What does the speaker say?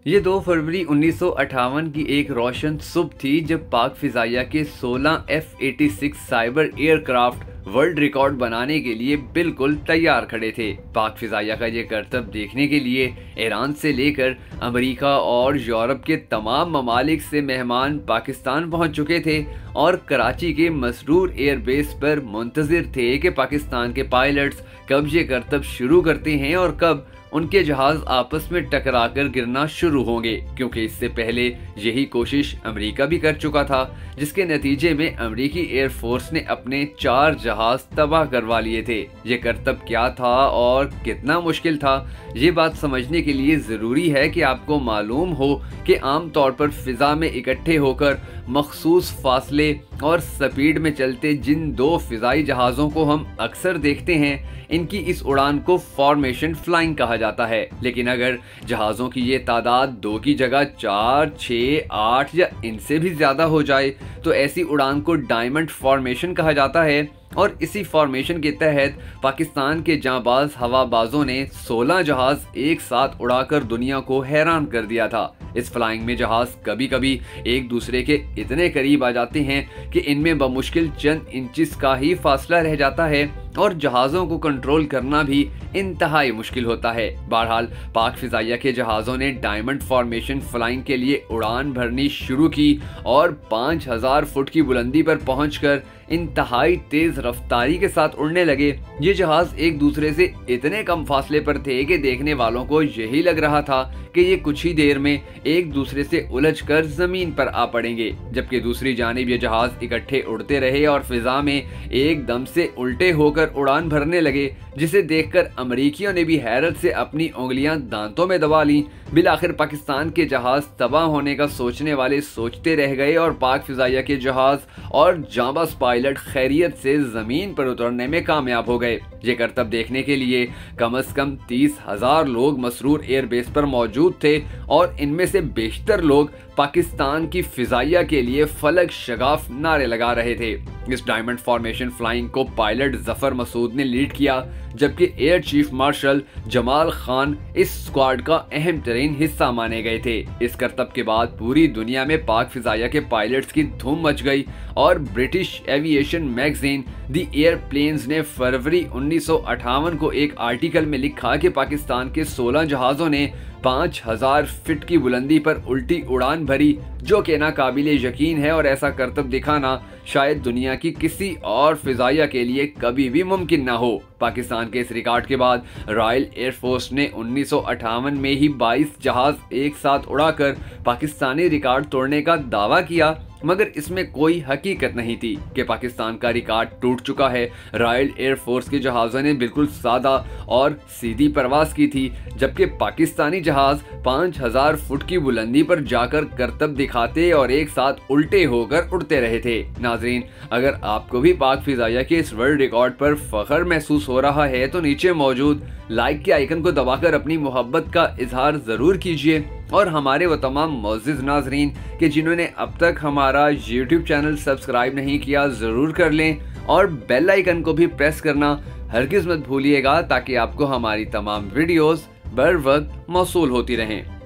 ये 2 फरवरी 1958 की एक रोशन सुबह थी जब पाक फिजाइया के 16 F-86 cyber aircraft world record बनाने के लिए बिल्कुल तैयार खड़े थे। पाक फिजाइया का ये करतब देखने के लिए ईरान से लेकर अमेरिका और यूरोप के तमाम ममालिक से मेहमान पाकिस्तान पहुंच चुके थे और कराची के मसरूर एयरबेस पर मुंतजिर थे कि पाकिस्तान के पायलट्स कब ये करतब शुरू करते हैं और कब उनके जहाज आपस में टकराकर गिरना शुरू होंगे, क्योंकि इससे पहले यही कोशिश अमेरिका भी कर चुका था, जिसके नतीजे में अमेरिकी एयरफोर्स ने अपने 4 जहाज तबाह करवा लिए थे। ये करतब क्या था और कितना मुश्किल था, ये बात समझने के लिए जरूरी है कि आपको मालूम हो कि आम तौर पर फिजा में इकट्ठे होकर मखसूस फासले और स्पीड में चलते जिन 2 फिजाई जहाज़ों को हम अक्सर देखते हैं, इनकी इस उड़ान को फॉर्मेशन फ्लाइंग कहा जाता है। लेकिन अगर जहाज़ों की ये तादाद 2 की जगह 4, 6, 8 या इनसे भी ज़्यादा हो जाए तो ऐसी उड़ान को डायमंड फॉर्मेशन कहा जाता है। और इसी फॉर्मेशन के तहत पाकिस्तान के जांबाज हवाबाजों ने 16 जहाज एक साथ उड़ाकर दुनिया को हैरान कर दिया था। इस फ्लाइंग में जहाज कभी कभी एक दूसरे के इतने करीब आ जाते हैं कि इनमें बमुश्किल चंद इंचेस का ही फासला रह जाता है और जहाज़ों को कंट्रोल करना भी इंतहाई मुश्किल होता है। बहरहाल पाक फिजाइया के जहाज़ों ने डायमंड फॉर्मेशन फ्लाइंग के लिए उड़ान भरनी शुरू की और 5000 फुट की बुलंदी पर पहुंचकर इंतहाई तेज रफ्तारी के साथ उड़ने लगे। ये जहाज एक दूसरे से इतने कम फासले पर थे कि देखने वालों को यही लग रहा था कि ये कुछ ही देर में एक दूसरे से उलझकर जमीन पर आ पड़ेंगे, जबकि दूसरी जानिब ये जहाज इकट्ठे उड़ते रहे और फिजा में एकदम से उल्टे होकर उड़ान भरने लगे, जिसे देखकर अमरीकियों ने भी हैरत से अपनी उंगलियां दांतों में दबा लीं। बिलाखिर पाकिस्तान के जहाज तबाह होने का सोचने वाले सोचते रह गए और पाक फिजाइया के जहाज और जांबाज पायलट खैरियत से जमीन पर उतरने में कामयाब हो गए। ये करतब देखने के लिए कम से कम 30,000 लोग मसरूर एयरबेस पर मौजूद थे और इनमें से बेशतर लोग पाकिस्तान की फिजाइया के लिए फलक शगाफ नारे लगा रहे थे। इस डायमंड फॉर्मेशन फ्लाइंग को पायलट जफर मसूद ने लीड किया, जबकि air chief marshal Jamal Khan इस स्क्वाड का अहम तरीन हिस्सा माने गए थे। इस करतब के बाद पूरी दुनिया में पाक फिजाइया के पायलट्स की धूम मच गई और ब्रिटिश एविएशन मैगजीन दी एयरप्लेन्स ने फरवरी 1958 को एक आर्टिकल में लिखा कि पाकिस्तान के 16 जहाजों ने 5000 फीट की बुलंदी पर उल्टी उड़ान भरी, जो कि नाकाबिले यकीन है और ऐसा करतब दिखाना शायद दुनिया की किसी और फिजाइया के लिए कभी भी मुमकिन ना हो। पाकिस्तान के इस रिकॉर्ड के बाद रॉयल एयरफोर्स ने 1958 में ही 22 जहाज एक साथ उड़ाकर पाकिस्तानी रिकॉर्ड तोड़ने का दावा किया, मगर इसमें कोई हकीकत नहीं थी कि पाकिस्तान का रिकॉर्ड टूट चुका है। रॉयल एयरफोर्स के जहाज़ों ने बिल्कुल सादा और सीधी परवास की थी, जबकि पाकिस्तानी जहाज 5000 फुट की बुलंदी पर जाकर करतब दिखाते और एक साथ उल्टे होकर उड़ते रहे थे। नाजरीन, अगर आपको भी पाक फिजाइया के इस वर्ल्ड रिकॉर्ड पर फख्र महसूस हो रहा है तो नीचे मौजूद लाइक के आइकन को दबाकर अपनी मोहब्बत का इजहार जरूर कीजिए और हमारे वो तमाम मोअज़्ज़िज़ नाजरीन कि जिन्होंने अब तक हमारा YouTube चैनल सब्सक्राइब नहीं किया ज़रूर कर लें और बेल आइकन को भी प्रेस करना हरगिज़ मत भूलिएगा, ताकि आपको हमारी तमाम वीडियोस बर वक्त मौसूल होती रहें।